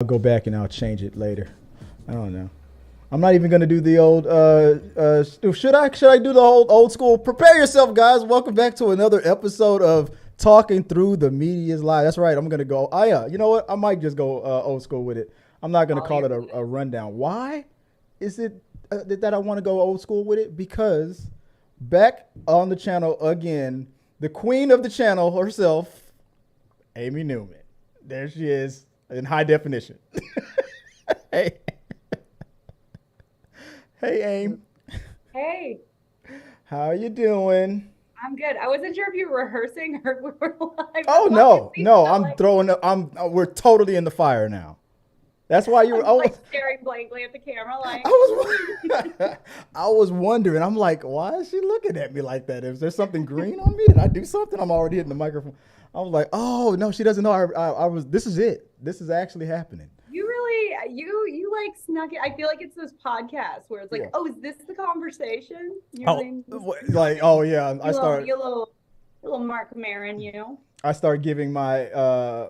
I'll go back and I'll change it later. I don't know. I'm not even gonna do the old. Should I do the old school? Prepare yourself, guys. Welcome back to another episode of Talking Through the Media's Live. That's right. I'm gonna go. Yeah. You know what? I might just go old school with it. I'm not gonna call it a rundown. Why is it that I want to go old school with it? Because back on the channel again, the queen of the channel herself, Amy Newman. There she is in high definition. Hey. Hey, Aim. Hey. How you doing? I'm good. I wasn't sure if you were rehearsing or we were live. Oh no. I'm throwing up. We're totally in the fire now. That's why you were like staring blankly at the camera like I was wondering. I'm like, why is she looking at me like that? Is there something green on me? Did I do something? I'm already hitting the microphone. I was like, oh no, she doesn't know. I was. This is it. This is actually happening. You like snuck it. I feel like it's those podcasts where it's like, yeah. Oh, is this the conversation? I start you little Mark Maron, you know. I start giving my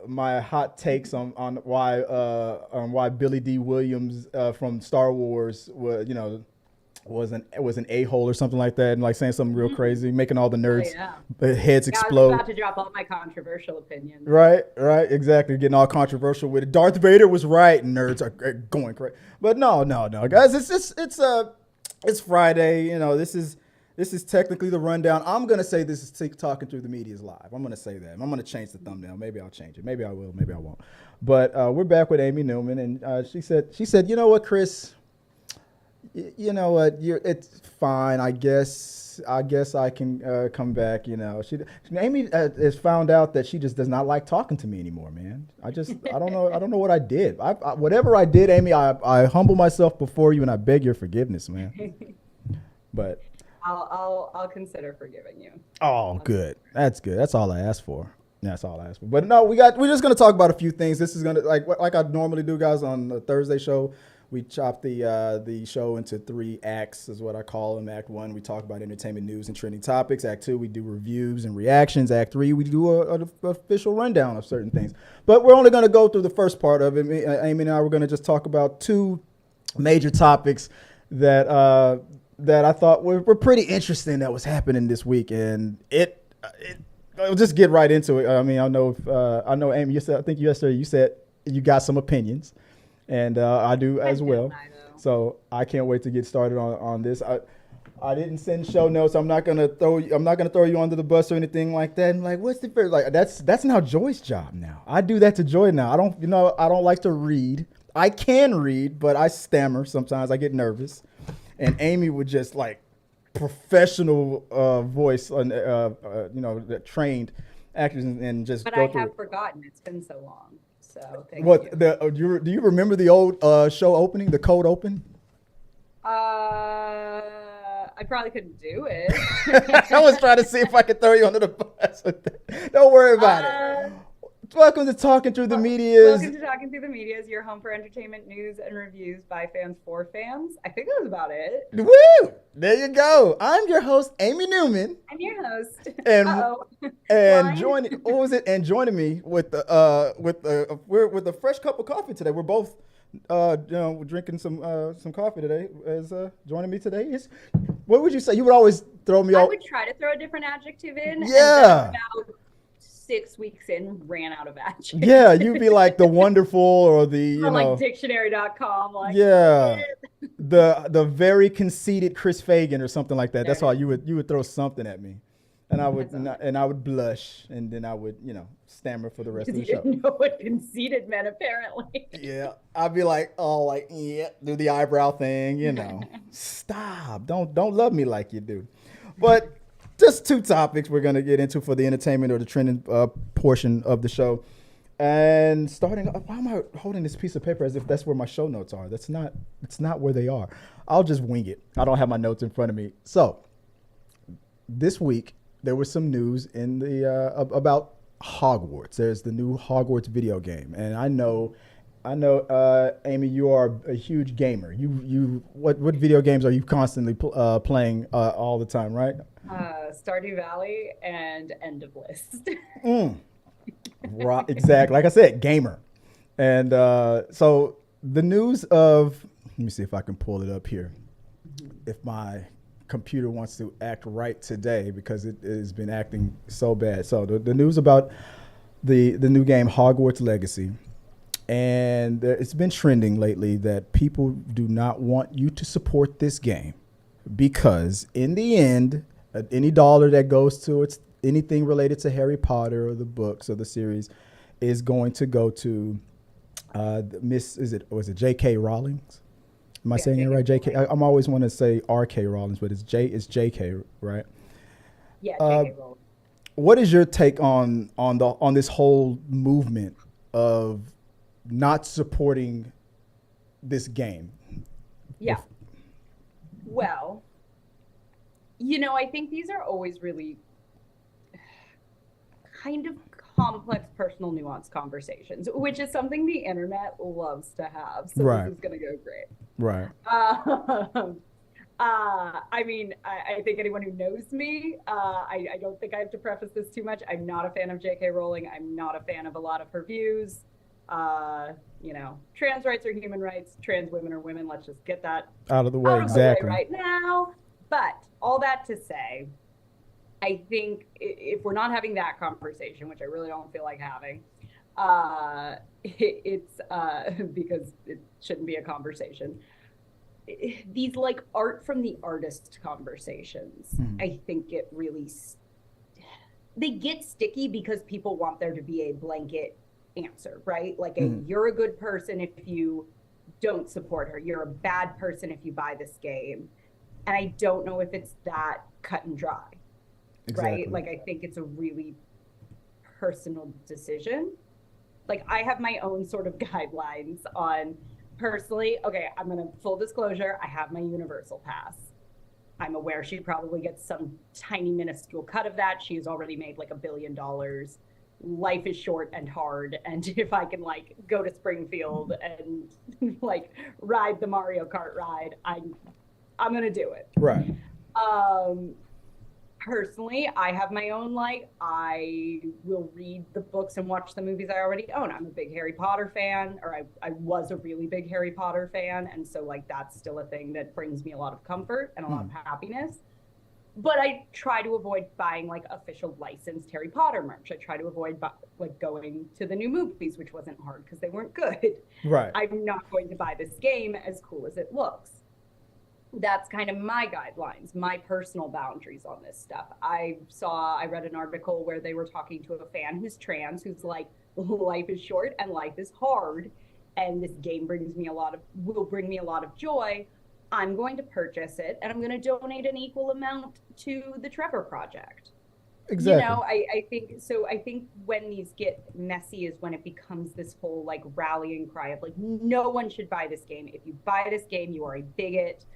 my hot takes on why Billy D. Williams from Star Wars was an a-hole or something like that, and like saying something real crazy, making all the nerds heads explode. I was about to drop all my controversial opinions. Right, exactly. Getting all controversial with it. Darth Vader was right, and nerds are going crazy. But no, guys, it's Friday. You know, this is technically the rundown. I'm gonna say this is Talking Through the Media's Live. I'm gonna say that. I'm gonna change the thumbnail. Maybe I'll change it. Maybe I will. Maybe I won't. But we're back with Amy Newman, and she said, you know what, Chris. You know what? It's fine. I guess I can come back. You know, Amy has found out that she just does not like talking to me anymore, man. I don't know. I don't know what I did. Whatever I did, Amy, I humble myself before you and I beg your forgiveness, man. But I'll consider forgiving you. Oh, good. That's good. That's all I asked for. That's all I asked for. But no, we're just gonna talk about a few things. This is gonna like I normally do, guys, on the Thursday show. We chop the show into 3 acts, is what I call them. Act 1, we talk about entertainment news and trending topics. Act 2, we do reviews and reactions. Act 3, we do an official rundown of certain things. But we're only going to go through the first part of it. Amy and I were going to just talk about 2 major topics that I thought were pretty interesting that was happening this week, and I'll just get right into it. I mean, I know Amy. I think yesterday you said you got some opinions. And I do as well. So I can't wait to get started on this. I didn't send show notes. I'm not gonna throw you under the bus or anything like that. And like, what's the first? Like that's now Joy's job now. I do that to Joy now. I don't like to read. I can read, but I stammer sometimes. I get nervous. And Amy would just like professional voice, trained actors and just. But go I through have forgotten. It's been so long. So thank you. Do you remember the old show opening, the cold open? I probably couldn't do it. I was trying to see if I could throw you under the bus. Don't worry about it. Welcome to Talking Through the Medias. Welcome to Talking Through the Medias, your home for entertainment news and reviews by fans for fans. I think that was about it. Woo! There you go. I'm your host, Amy Newman. I'm your host. And joining me with a fresh cup of coffee today. We're both drinking some coffee today. Joining me today is, what would you say? You would always throw me off. I would try to throw a different adjective in. Yeah. And about 6 weeks in, ran out of adjectives. Yeah, you'd be like the wonderful or the like dictionary.com. Like the very conceited Chris Fagan or something like that. That's how you would throw something at me, and I would blush, and then I would stammer for the rest of the show. You didn't know what conceited meant, apparently. Yeah, I'd be like, do the eyebrow thing, Stop! Don't love me like you do, but. Just 2 topics we're going to get into for the entertainment or the trending portion of the show. And starting, why am I holding this piece of paper as if that's where my show notes are? It's not where they are. I'll just wing it. I don't have my notes in front of me. So this week, there was some news in the about Hogwarts. There's the new Hogwarts video game. And I know, Amy, you are a huge gamer. What video games are you constantly playing all the time, right? Stardew Valley and End of List. Right, exactly. Like I said, gamer. And so the news of, let me see if I can pull it up here. If my computer wants to act right today, because it has been acting so bad. So the news about the new game Hogwarts Legacy, and it's been trending lately that people do not want you to support this game because in the end, any dollar that goes to anything related to Harry Potter or the books or the series is going to go to was it J.K. Rowling's? Am I saying it right? J.K. I'm always want to say R.K. Rowling's, but it's J.K. right? Yeah, J.K. Rowling. What is your take on this whole movement of not supporting this game? Yeah. Well, I think these are always really kind of complex, personal, nuanced conversations, which is something the internet loves to have. So This is going to go great. Right. I mean, I think anyone who knows me, I don't think I have to preface this too much. I'm not a fan of J.K. Rowling. I'm not a fan of a lot of her views. Trans rights are human rights. Trans women are women. Let's just get that out of the way. Exactly. Right now. But all that to say, I think if we're not having that conversation, which I really don't feel like having, it's because it shouldn't be a conversation. These like art from the artist conversations, I think they get sticky because people want there to be a blanket answer, right? Like you're a good person if you don't support her. You're a bad person if you buy this game. And I don't know if it's that cut and dry, exactly. Right? Like I think it's a really personal decision. Like I have my own sort of guidelines on personally, okay, I'm going to full disclosure, I have my Universal Pass. I'm aware she probably gets some tiny minuscule cut of that. She's already made like $1 billion. Life is short and hard. And if I can like go to Springfield and like ride the Mario Kart ride, I'm going to do it. Right. Personally, I have my own, like, I will read the books and watch the movies I already own. I'm a big Harry Potter fan, or I was a really big Harry Potter fan. And so, like, that's still a thing that brings me a lot of comfort and a lot of happiness. But I try to avoid buying, like, official licensed Harry Potter merch. I try to avoid, like, going to the new movies, which wasn't hard because they weren't good. Right. I'm not going to buy this game as cool as it looks. That's kind of my guidelines, my personal boundaries on this stuff. I read an article where they were talking to a fan who's trans, who's like, life is short and life is hard. And this game will bring me a lot of joy. I'm going to purchase it and I'm going to donate an equal amount to the Trevor Project. Exactly. I think when these get messy is when it becomes this whole like rallying cry of like, no one should buy this game. If you buy this game, you are a bigot.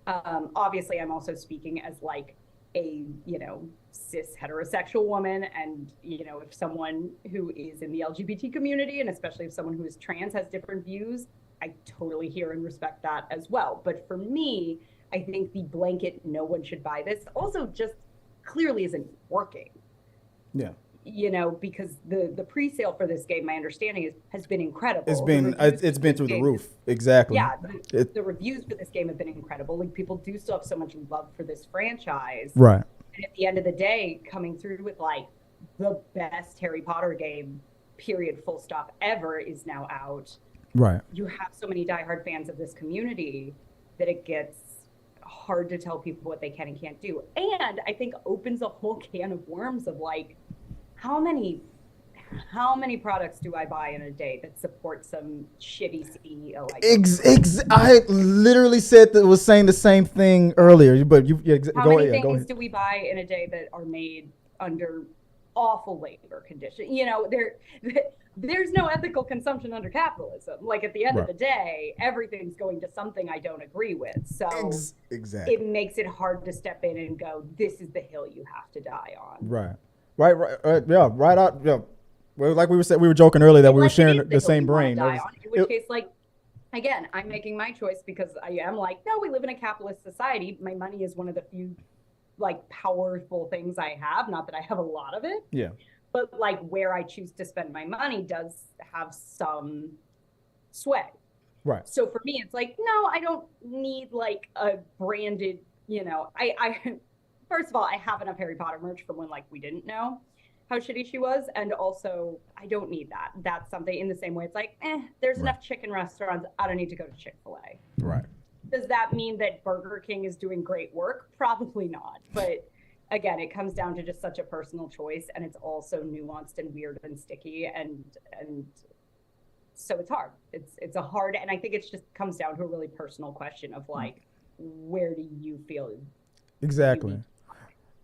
Obviously, I'm also speaking as like a, cis heterosexual woman. And, if someone who is in the LGBT community, and especially if someone who is trans has different views, I totally hear and respect that as well. But for me, I think the blanket, no one should buy this, also just clearly isn't working. Yeah. Because the pre-sale for this game, my understanding has been incredible. It's been through the roof. Exactly. Yeah. The reviews for this game have been incredible. Like people do still have so much love for this franchise. Right. And at the end of the day, coming through with like the best Harry Potter game, period, full stop, ever is now out. Right. You have so many diehard fans of this community that it gets hard to tell people what they can and can't do. And I think opens a whole can of worms of like, how many products do I buy in a day that support some shitty CEO? I literally was saying the same thing earlier, but how many things do we buy in a day that are made under awful labor conditions? There's no ethical consumption under capitalism. Like at the end of the day, everything's going to something I don't agree with. So exactly, it makes it hard to step in and go, this is the hill you have to die on. Right. Yeah, right out. Yeah. Well, like we were joking earlier that we were sharing the same brain. In which case, like, again, I'm making my choice because I am like, no, we live in a capitalist society. My money is one of the few, like, powerful things I have. Not that I have a lot of it. Yeah. But like where I choose to spend my money does have some sway. Right. So for me, it's like, no, I don't need like a branded, I first of all, I have enough Harry Potter merch from when like we didn't know how shitty she was. And also I don't need that. That's something in the same way. It's like, there's enough chicken restaurants. I don't need to go to Chick-fil-A. Right. Does that mean that Burger King is doing great work? Probably not. But again, it comes down to just such a personal choice, and it's also nuanced and weird and sticky, and so it's hard. It's a hard, and I think it's just comes down to a really personal question of like, where do you feel exactly?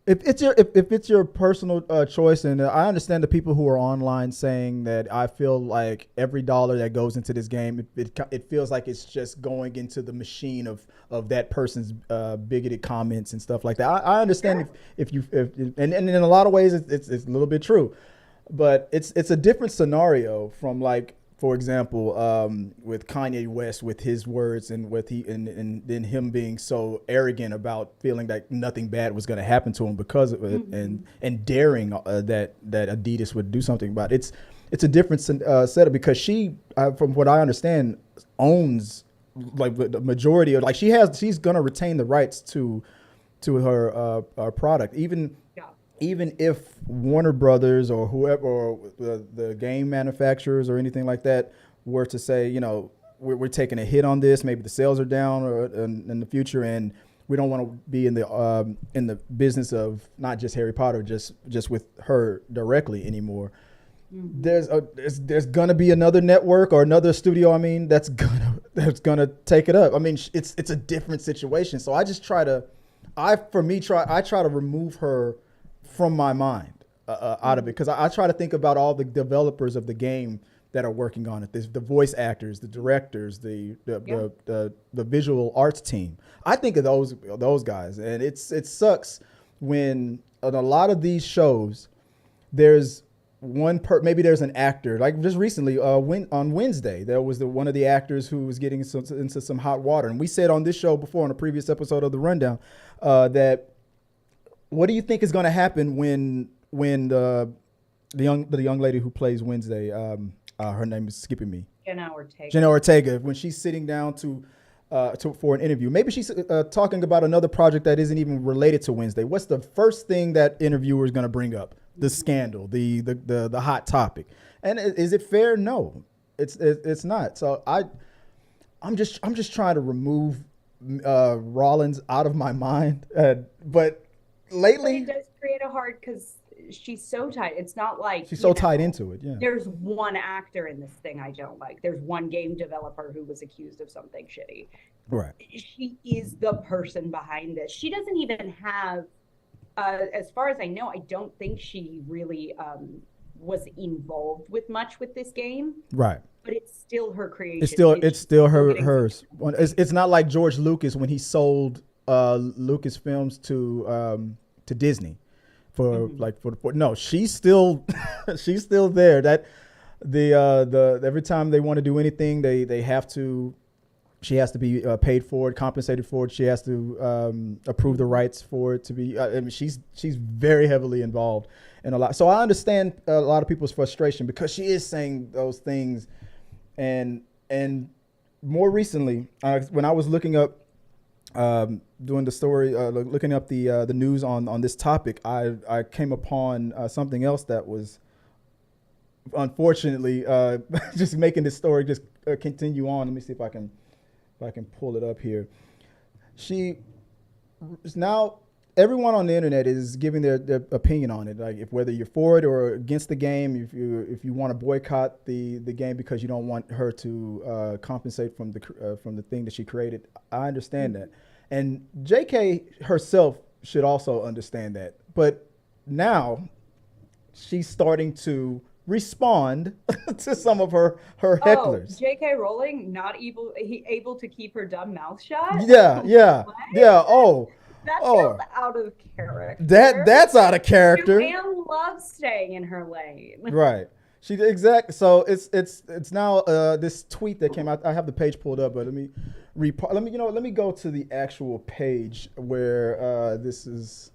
If it's your personal choice, and I understand the people who are online saying that I feel like every dollar that goes into this game, it feels like it's just going into the machine of that person's bigoted comments and stuff like that. I understand if and in a lot of ways it's a little bit true, but it's a different scenario from like, for example, with Kanye West, with his words and with and then him being so arrogant about feeling like nothing bad was going to happen to him because of it, and daring that Adidas would do something about it. It's a different setup because she, from what I understand, owns like the majority of, like she's going to retain the rights to her product, even if Warner Brothers or whoever, or the game manufacturers or anything like that were to say, we're taking a hit on this, maybe the sales are down or in the future, and we don't want to be in the business of not just Harry Potter, just with her directly anymore. Mm-hmm. There's gonna be another network or another studio, that's gonna take it up. It's a different situation. So I just try to remove her from my mind out of it, because I try to think about all the developers of the game that are working on it. The voice actors, the directors, the visual arts team. I think of those guys, and it sucks when on a lot of these shows there's maybe there's an actor, like just recently on Wednesday there was one of the actors who was getting into some hot water, and we said on this show before on a previous episode of the Rundown that. What do you think is going to happen when the young lady who plays Wednesday, her name is skipping me, Jenna Ortega, when she's sitting down for an interview, maybe she's talking about another project that isn't even related to Wednesday. What's the first thing that interviewer is going to bring up? The scandal, the hot topic. And is it fair? No, it's not. So I'm just trying to remove Rollins out of my mind, but. Lately, but it does create a hard, because she's so tight. It's not like she's so tied into it. Yeah, there's one actor in this thing I don't like. There's one game developer who was accused of something shitty. Right. She is the person behind this. She doesn't even have, as far as I know, I don't think she really was involved with much with this game. Right. But it's still her creation. It's still hers. It's not like George Lucas when he sold Lucasfilms to Disney for no, she's still she's still there. That the every time they want to do anything, she has to be paid for it, compensated for it. She has to approve the rights for it to be. She's very heavily involved in a lot. So I understand a lot of people's frustration because she is saying those things, and more recently, when I was looking up. Doing the story, looking up the news on this topic, I came upon something else that was unfortunately just making this story just continue on. Let me see if I can pull it up here. Now everyone on the internet is giving their opinion on it, like whether you're for it or against the game, if you want to boycott the game because you don't want her to compensate from the thing that she created. I understand that, and JK herself should also understand that. But now she's starting to respond to some of her hecklers. J.K. Rowling not able to keep her dumb mouth shut. Yeah. Oh. That feels out of character. That's out of character. Joanne loves staying in her lane. Right. So it's now this tweet that came out. I have the page pulled up, but let me go to the actual page where this is.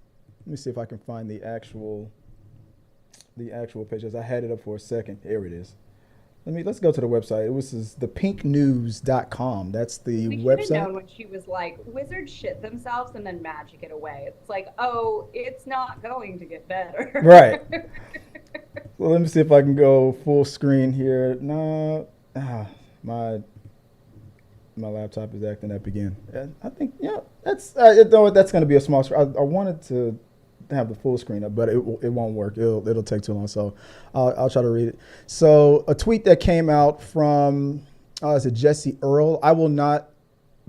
Let me see if I can find the actual page, as I had it up for a second. Here it is. let's go to the website. It was thepinknews.com. That's the We should have website. known when she was like, wizards shit themselves and then magic it away. It's like, oh, it's not going to get better. Right. Well, let me see if I can go full screen here. No, my laptop is acting up again. I think that's that's going to be a small screen. I wanted to have the full screen up, but it won't work. It'll take too long. So I'll try to read it. So a tweet that came out from is it Jesse Earl? I will not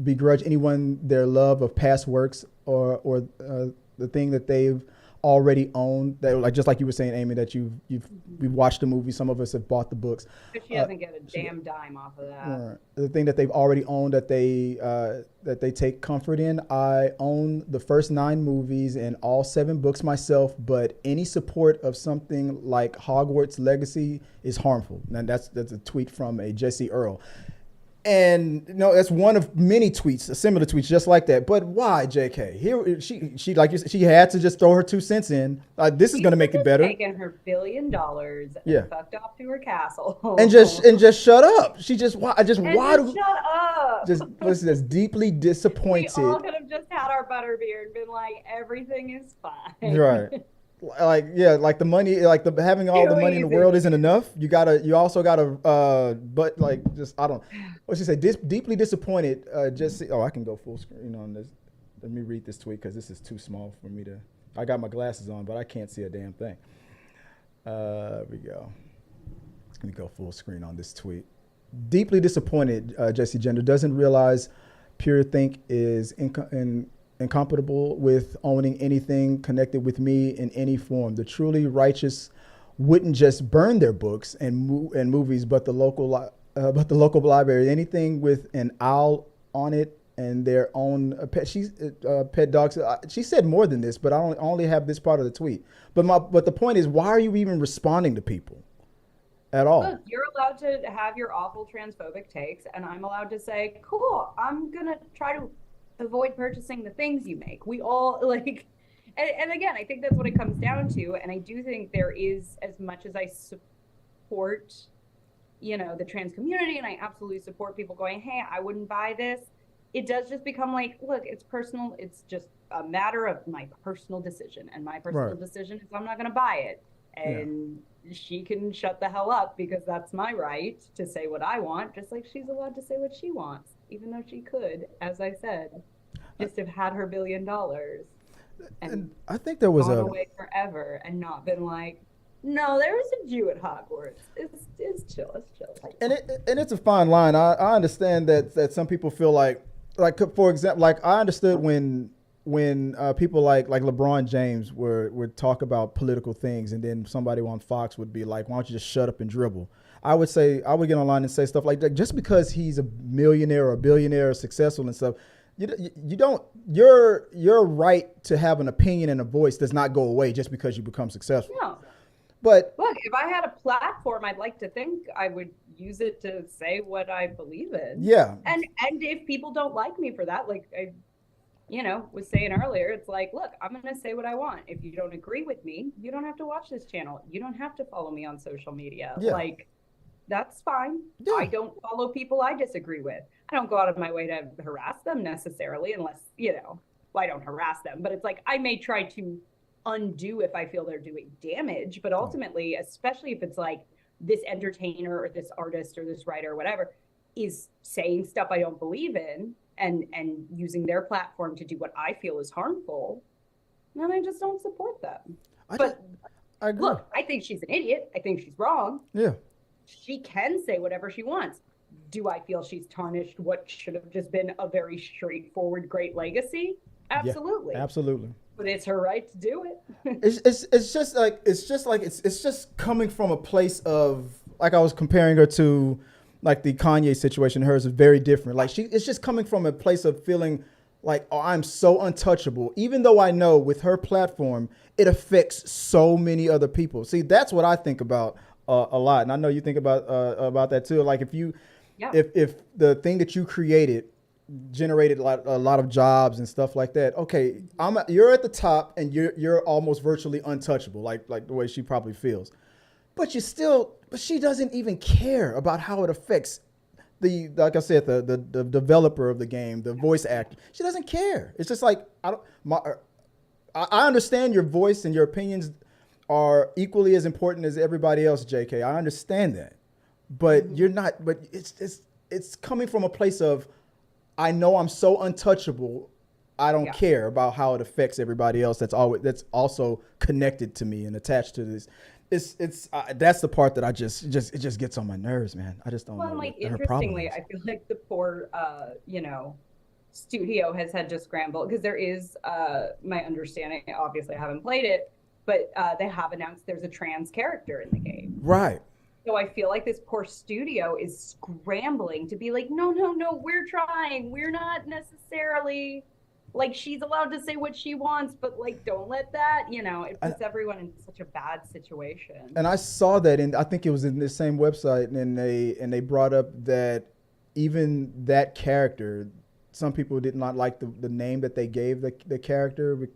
begrudge anyone their love of past works or the thing that they've already owned, that like just like you were saying, Amy, that we've watched the movie, some of us have bought the books, but she doesn't get a damn dime off of that. The thing that they've already owned, that they take comfort in. I own the first 9 movies and all 7 books myself, but any support of something like Hogwarts Legacy is harmful. And that's a tweet from a Jesse Earl. And that's one of many tweets, similar tweets just like that. But why, JK? Here, she like you said, she had to just throw her 2 cents in. This is going to make it better. Taken her $1 billion and fucked off to her castle, and just shut up. She just why shut up. Just deeply disappointed. We all could have just had our butterbeer and been like, everything is fine. Right. Like the money, like having all the money in the world isn't enough. You also gotta, but like just I don't. What she say? Deeply disappointed. I can go full screen on this. Let me read this tweet because this is too small for me to. I got my glasses on, but I can't see a damn thing. There we go. Let me go full screen on this tweet. Deeply disappointed. Jesse Gender doesn't realize Pure Think is incompatible with owning anything connected with me in any form. The truly righteous wouldn't just burn their books and movies, but the local library, anything with an owl on it and their own pet. Pet dogs. She said more than this, but I only have this part of the tweet. But the point is, why are you even responding to people at all? Look, you're allowed to have your awful transphobic takes, and I'm allowed to say, cool, I'm gonna try to avoid purchasing the things you make. We all and again, I think that's what it comes down to. And I do think there is, as much as I support, the trans community, and I absolutely support people going, hey, I wouldn't buy this. It does just become like, look, it's personal. It's just a matter of my personal decision. And my personal decision is I'm not going to buy it. And she can shut the hell up because that's my right to say what I want, just like she's allowed to say what she wants. Even though she could, as I said, just have had her $1 billion and I think there was gone away forever and not been like, no, there was a Jew at Hogwarts. It's chill. It's chill. And it's a fine line. I understand that some people feel like for example, like I understood when people like LeBron James would talk about political things, and then somebody on Fox would be like, why don't you just shut up and dribble? I would get online and say stuff like that. Just because he's a millionaire or a billionaire or successful and stuff, your right to have an opinion and a voice does not go away just because you become successful. No. But look, if I had a platform, I'd like to think I would use it to say what I believe in. Yeah. And if people don't like me for that, like I was saying earlier, it's like, look, I'm going to say what I want. If you don't agree with me, you don't have to watch this channel. You don't have to follow me on social media. Yeah. Like, that's fine. Yeah. I don't follow people I disagree with. I don't go out of my way to harass them necessarily, unless, I don't harass them. But it's like, I may try to undo if I feel they're doing damage. But ultimately, especially if it's like this entertainer or this artist or this writer or whatever is saying stuff I don't believe in, and using their platform to do what I feel is harmful, then I just don't support them. I agree. Look, I think she's an idiot. I think she's wrong. Yeah. She can say whatever she wants. Do I feel she's tarnished what should have just been a very straightforward, great legacy? Absolutely. Yeah, absolutely. But it's her right to do it. it's just coming from a place of, like, I was comparing her to like the Kanye situation. Hers is very different. Like it's just coming from a place of feeling like, oh, I'm so untouchable, even though I know with her platform, it affects so many other people. See, that's what I think about a lot. And I know you think about that too. Like if the thing that you created generated a lot of jobs and stuff like that. Okay, you're at the top and you're almost virtually untouchable, like the way she probably feels. but she doesn't even care about how it affects like I said, the developer of the game, the voice actor. She doesn't care. It's just like, I understand your voice and your opinions are equally as important as everybody else, JK. I understand that. But you're not, but it's coming from a place of, I know I'm so untouchable. I don't care about how it affects everybody else that's also connected to me and attached to this. It's that's the part that it just gets on my nerves, man. I just don't know. Like, interestingly, I feel like the poor studio has had to scramble, because there is my understanding, obviously I haven't played it, but they have announced there's a trans character in the game. Right. So I feel like this poor studio is scrambling to be like, no, we're trying. We're not necessarily, like, she's allowed to say what she wants, but, like, don't let that, it puts everyone in such a bad situation. And I saw that, and I think it was in the same website, and they brought up that even that character, some people did not like the name that they gave the character. Which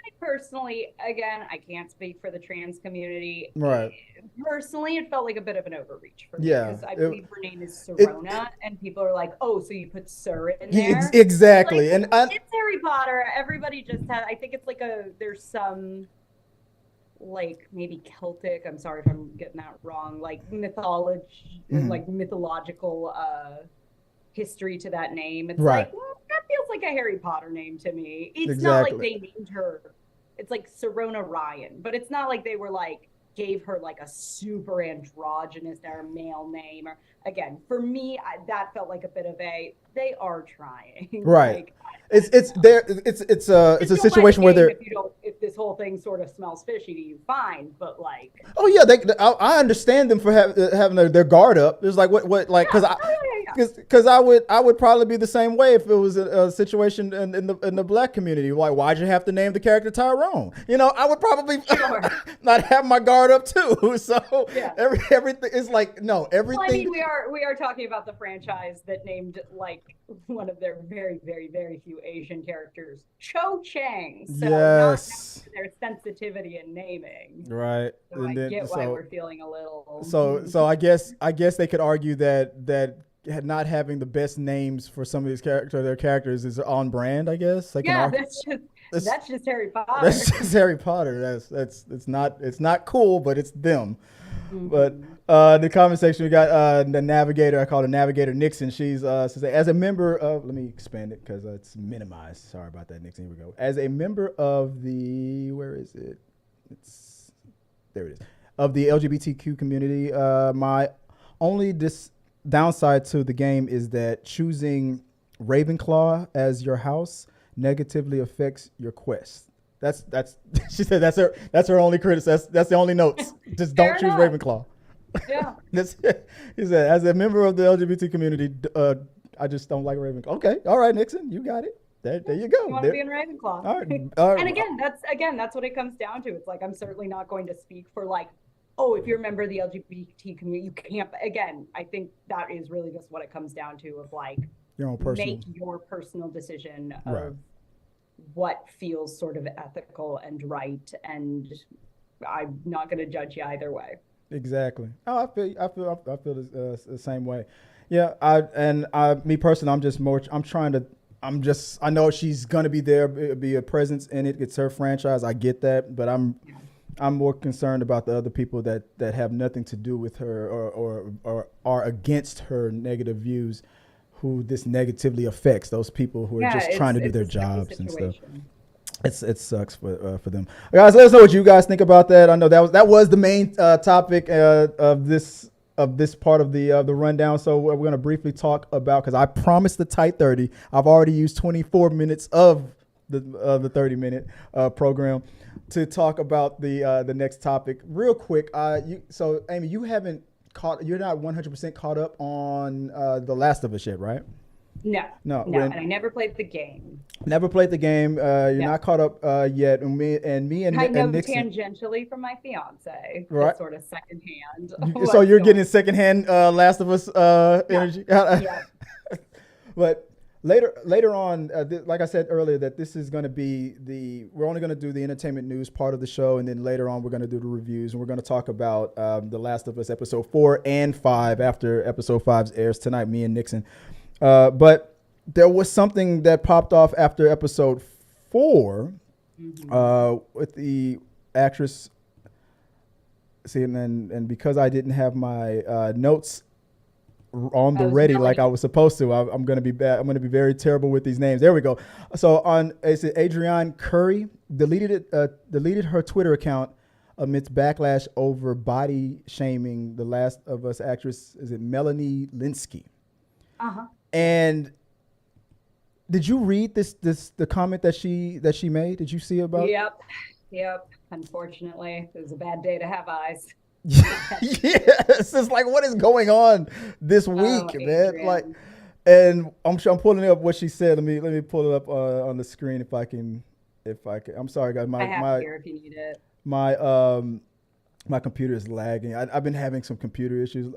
I personally, again, I can't speak for the trans community. Right. Personally, it felt like a bit of an overreach for me. Yeah. Because I believe her name is Serona, and people are like, oh, so you put Sir in there? Exactly. Like, it's Harry Potter. Everybody just had, I think it's like there's some, like, maybe Celtic, I'm sorry if I'm getting that wrong, like like mythological history to that name. It's like, well, that feels like a Harry Potter name to me. It's not like they named her, it's like Serona Ryan, but it's not like they were like, gave her like a super androgynous or male name. Or again, for me, that felt like a bit of they are trying. Right. Like, it's a situation where they're, if this whole thing sort of smells fishy to you, fine, but like, oh yeah, I understand them for having their guard up. It's like what like because I would probably be the same way if it was a situation in the black community. Like, why'd you have to name the character Tyrone? I would probably not have my guard up too. So everything is like, no, everything. Well, I mean, we are talking about the franchise that named like one of their very, very, very few Asian characters Cho Chang. So yes, not their sensitivity in naming. Right. So I get why we're feeling a little. So I guess they could argue that not having the best names for some of these their characters is on brand. I guess. That's just Harry Potter. That's just Harry Potter. It's not cool, but it's them. Mm-hmm. But the comment section, we got the navigator. I call her Navigator Nixon. She's says, as a member of, let me expand it because it's minimized. Sorry about that, Nixon. Here we go. As a member of the, where is it? There it is. Of the LGBTQ community, my only downside to the game is that choosing Ravenclaw as your house negatively affects your quest. That's she said that's her only criticism. That's the only notes. Just don't choose Ravenclaw. Yeah. He said, as a member of the LGBT community, I just don't like Ravenclaw. Okay, all right, Nixon, you got it. There you go. You want to be in Ravenclaw. All right. And that's what it comes down to. It's like, I'm certainly not going to speak for like, oh, if you're a member of the LGBT community, you can't. Again, I think that is really just what it comes down to, of like, your own personal, make your personal decision of what feels sort of ethical and right, and I'm not going to judge you either way. Exactly. Oh, I feel the same way. Yeah. Me personally, I know she's going to be there, be a presence in it. It's her franchise. I get that, but I'm more concerned about the other people that have nothing to do with her or are against her negative views, who this negatively affects. Those people who are just trying to do their jobs and stuff. It sucks for them. Guys, let us know what you guys think about that. I know that was the main topic of this part of the rundown. So we're going to briefly talk about, because I promised the tight 30. I've already used 24 minutes of the 30-minute program to talk about the next topic real quick. So Amy, you're not 100% caught up on The Last of Us yet, right? No, and I never played the game. Never played the game. You're not caught up yet. And me and Nixon, tangentially from my fiance, right? Sort of secondhand. So you're getting secondhand Last of Us energy. Yeah. But later on, like I said earlier, that this is going to be we're only going to do the entertainment news part of the show, and then later on we're going to do the reviews, and we're going to talk about The Last of Us episode 4 and 5 after episode 5 airs tonight. Me and Nixon, but there was something that popped off after episode 4 with the actress. See, and because I didn't have my notes on the ready like I was supposed to, I'm going to be bad. I'm going to be very terrible with these names. There we go. So it's Adrienne Curry deleted her Twitter account amidst backlash over body shaming The Last of Us actress. Is it Melanie Linsky? And did you read the comment that she made? Did you see about? Yep. Unfortunately, it was a bad day to have eyes. Yes, it's like, what is going on this week, man? Like, and I'm pulling up what she said. Let me pull it up on the screen if I can. I'm sorry, guys. I have here if you need it. My computer is lagging. I've been having some computer issues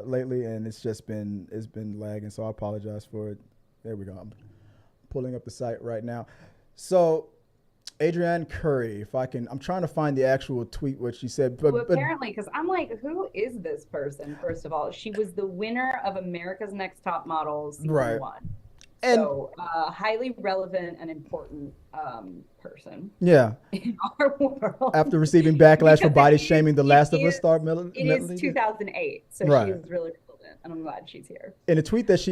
lately, and it's been lagging. So I apologize for it. There we go. I'm pulling up the site right now. So, Adrienne Curry, I'm trying to find the actual tweet, what she said. But apparently, because I'm like, who is this person? First of all, she was the winner of America's Next Top Model season 1. And so, highly relevant and important person. Yeah. In our world. After receiving backlash for body shaming The Last of Us star Melanie. It is 2008, so she is really relevant, and I'm glad she's here. In a tweet that she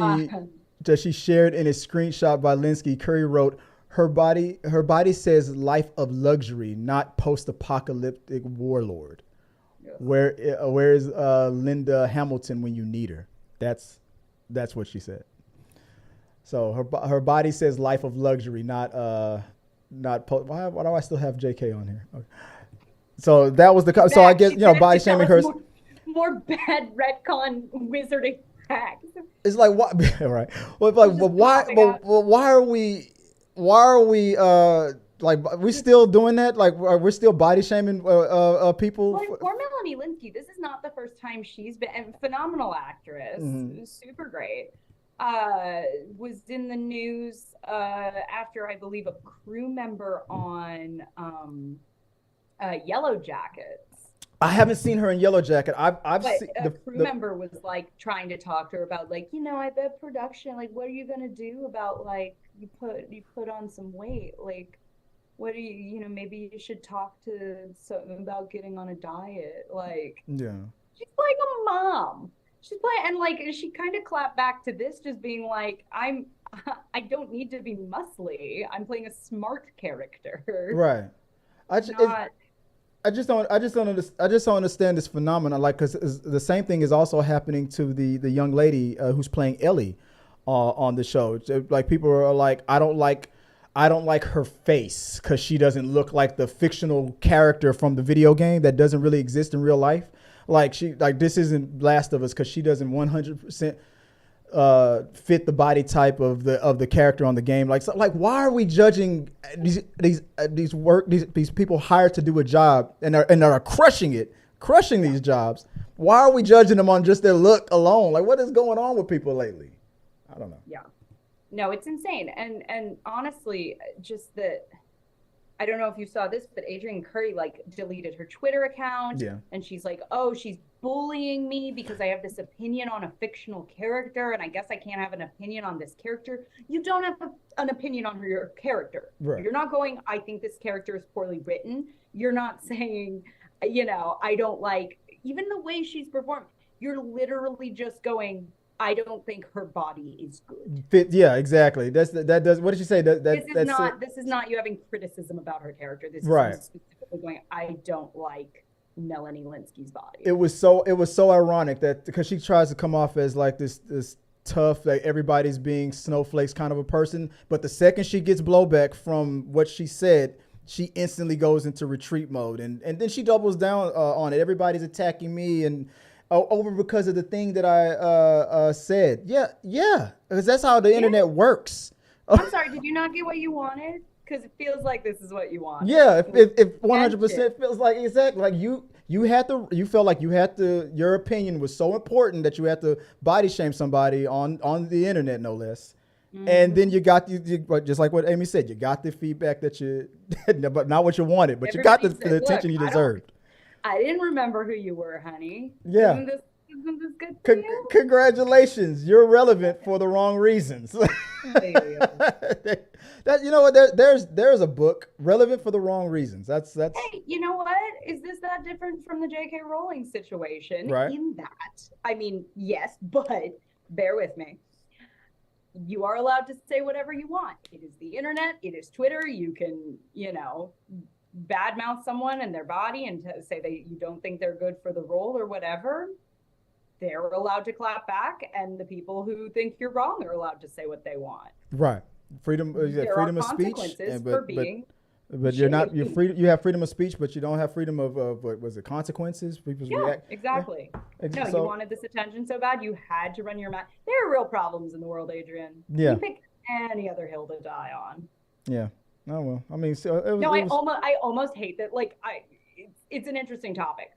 shared in a screenshot by Linsky, Curry wrote, Her body says life of luxury, not post-apocalyptic warlord. Yeah. Where is Linda Hamilton when you need her? That's what she said. So her body says life of luxury, not why do I still have JK on here? Okay. So that was so I guess body shaming her. More bad retcon wizarding hacks. It's like what? Right. Well, like, but why? But why are we? Why are we like we're still doing that? Like we're still body shaming people? Well, for Melanie Linsky, this is not the first time she's been a phenomenal actress, super great. Was in the news after I believe a crew member on Yellow Jackets. I haven't seen her in Yellow Jacket. I've seen a crew member was like trying to talk to her about like, I bet production, like, what are you gonna do about like you put on some weight, like what do you maybe you should talk to someone about getting on a diet, like she's like a mom. She's playing, and like she kind of clapped back to this, just being like, I don't need to be muscly. I'm playing a smart character. Right. I just don't understand this phenomenon. Like, because the same thing is also happening to the young lady who's playing Ellie on the show. Like, people are like, I don't like her face because she doesn't look like the fictional character from the video game that doesn't really exist in real life. Like this isn't Last of Us because she doesn't 100% fit the body type of the character on the game. Like why are we judging these people hired to do a job and are crushing these jobs? Why are we judging them on just their look alone? Like, what is going on with people lately? I don't know. Yeah, no, it's insane. And honestly, just that. I don't know if you saw this, but Adrienne Curry like deleted her Twitter account. Yeah. And she's like, oh, she's bullying me because I have this opinion on a fictional character, and I guess I can't have an opinion on this character. You don't have an opinion on your character. Right. You're not going, I think this character is poorly written. You're not saying, I don't like even the way she's performed. You're literally just going, I don't think her body is good. Yeah, exactly. That does. What did you say? This is not you having criticism about her character. This is specifically going, I don't like Melanie Linsky's body. It was so ironic that because she tries to come off as like this tough, like everybody's being snowflakes kind of a person, but the second she gets blowback from what she said, she instantly goes into retreat mode, and then she doubles down on it. Everybody's attacking me and. Over because of the thing that I said. Yeah, because that's how the internet works. I'm sorry, did you not get what you wanted? Because it feels like this is what you want. Yeah, if 100% feels like exactly like you felt like your opinion was so important that you had to body shame somebody on the internet, no less. And then you got but just like what Amy said, you got the feedback that you, but not what you wanted, but Everybody you got the said, attention you deserved. I didn't remember who you were, honey. Yeah. Isn't this good for you? Congratulations, you're relevant for the wrong reasons. That you know what? There's a book, Relevant for the Wrong Reasons. That's. Hey, you know what? Is this that different from the J.K. Rowling situation? Right. In that, I mean, yes, but bear with me. You are allowed to say whatever you want. It is the internet. It is Twitter. You can, badmouth someone and their body and say that you don't think they're good for the role or whatever. They're allowed to clap back, and the people who think you're wrong are allowed to say what they want. Right. Freedom of speech. But you're not. You're free. You have freedom of speech, but you don't have freedom of what was it? Consequences. People's exactly. Yeah. No, you wanted this attention so bad, you had to run your mouth. There are real problems in the world, Adrian. Yeah. You pick any other hill to die on. Yeah. Oh well. I mean, I almost hate that. Like, it's an interesting topic.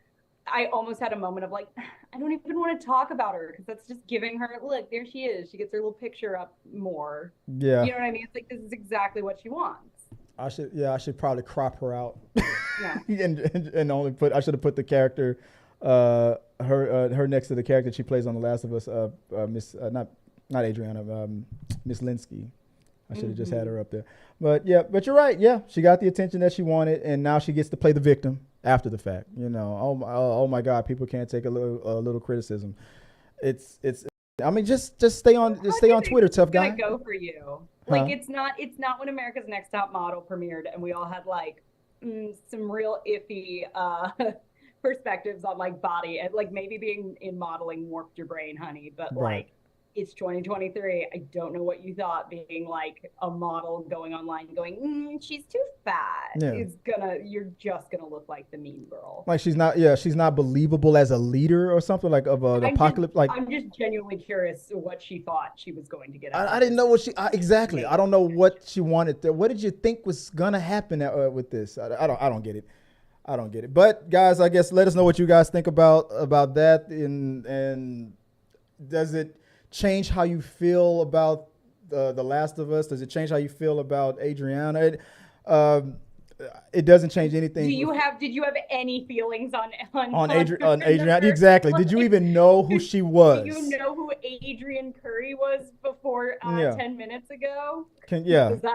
I almost had a moment of like, I don't even want to talk about her because that's just giving her, look, there she is. She gets her little picture up more. Yeah. You know what I mean? It's like, this is exactly what she wants. I should probably crop her out. Yeah. and I should have put the character, her next to the character she plays on The Last of Us, not Adriana, Miss Linsky. I should have just had her up there. But you're right. Yeah, she got the attention that she wanted, and now she gets to play the victim after the fact. Oh my God, people can't take a little criticism. It's. I mean, just stay on Twitter, tough guy. Go for you. Like it's not when America's Next Top Model premiered, and we all had like some real iffy perspectives on like body, and like maybe being in modeling warped your brain, honey. But like, it's 2023. I don't know what you thought being like a model going online going, she's too fat. Yeah. You're just gonna look like the mean girl. Like she's not believable as a leader or something like of an apocalypse. I'm just genuinely curious what she thought she was going to get out. I didn't know what exactly. I don't know what she wanted. What did you think was gonna happen with this? I don't get it. I don't get it. But guys, I guess let us know what you guys think about that, and does it change how you feel about The Last of Us? Does it change how you feel about Adriana? It doesn't change anything. Did you have any feelings on Adriana? Exactly. Did you even know who she was? Did you know who Adrian Curry was before 10 minutes ago? Exactly.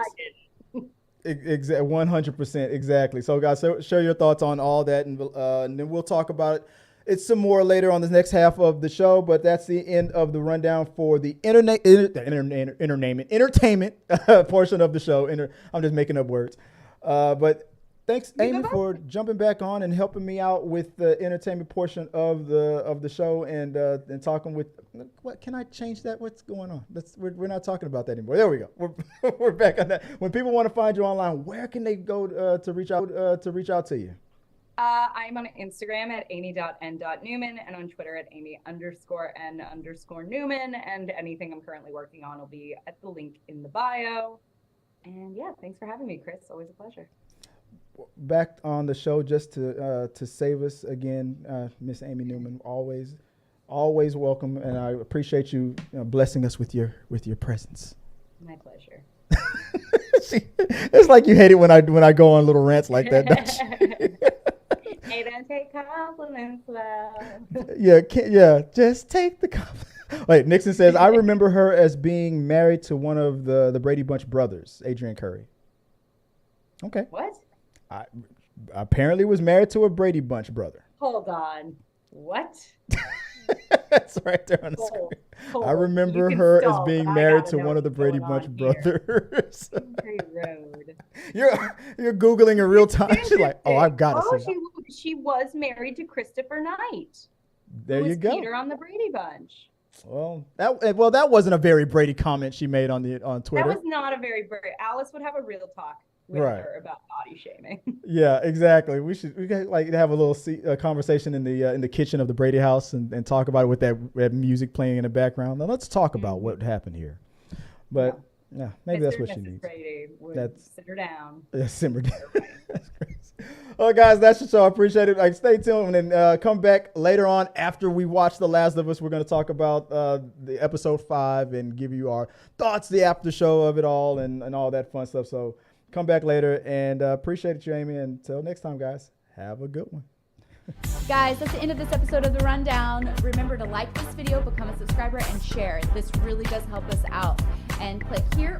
100%. Exactly. So guys, share your thoughts on all that, and then we'll talk about it. It's some more later on the next half of the show, but that's the end of the rundown for the entertainment portion of the show. I'm just making up words. But thanks, Amy, for jumping back on and helping me out with the entertainment portion of the show and talking with. What can I change that? What's going on? We're not talking about that anymore. There we go. We're back on that. When people want to find you online, where can they go to reach out to you? I'm on Instagram at amy.n.newman and on Twitter at amy_n_newman. And anything I'm currently working on will be at the link in the bio. And yeah, thanks for having me, Chris. Always a pleasure. Back on the show just to save us again, Miss Amy Newman. Always welcome, and I appreciate you blessing us with your presence. My pleasure. It's like you hate it when I go on little rants like that, don't you? Hey, don't take compliments well. Yeah, just take the compliment. Wait, Nixon says, I remember her as being married to one of the Brady Bunch brothers, Adrian Curry. Okay. What? Apparently was married to a Brady Bunch brother. Hold on. What? That's right there on the screen. I remember her as being married to one of the Brady Bunch brothers. Very rude. You're Googling in real time. She's like, oh, I've got to see. She was married to Christopher Knight. There you go. Peter on the Brady Bunch. Well, that wasn't a very Brady comment she made on Twitter. That was not a very Brady. Alice would have a real talk with her about body shaming. Yeah, exactly. We could like have a little conversation in the kitchen of the Brady house and talk about it with that music playing in the background. Now let's talk about what happened here. But maybe that's what she needs. Brady would sit her down. Yeah, simmer down. That's crazy. Well, guys, that's the show. I appreciate it. Like, stay tuned and come back later on after we watch The Last of Us. We're going to talk about the episode 5 and give you our thoughts, the after show of it all, and all that fun stuff. So come back later, and appreciate it, you, Amy. Until next time, guys, have a good one. Guys, that's the end of this episode of The Rundown. Remember to like this video, become a subscriber, and share. This really does help us out. And click here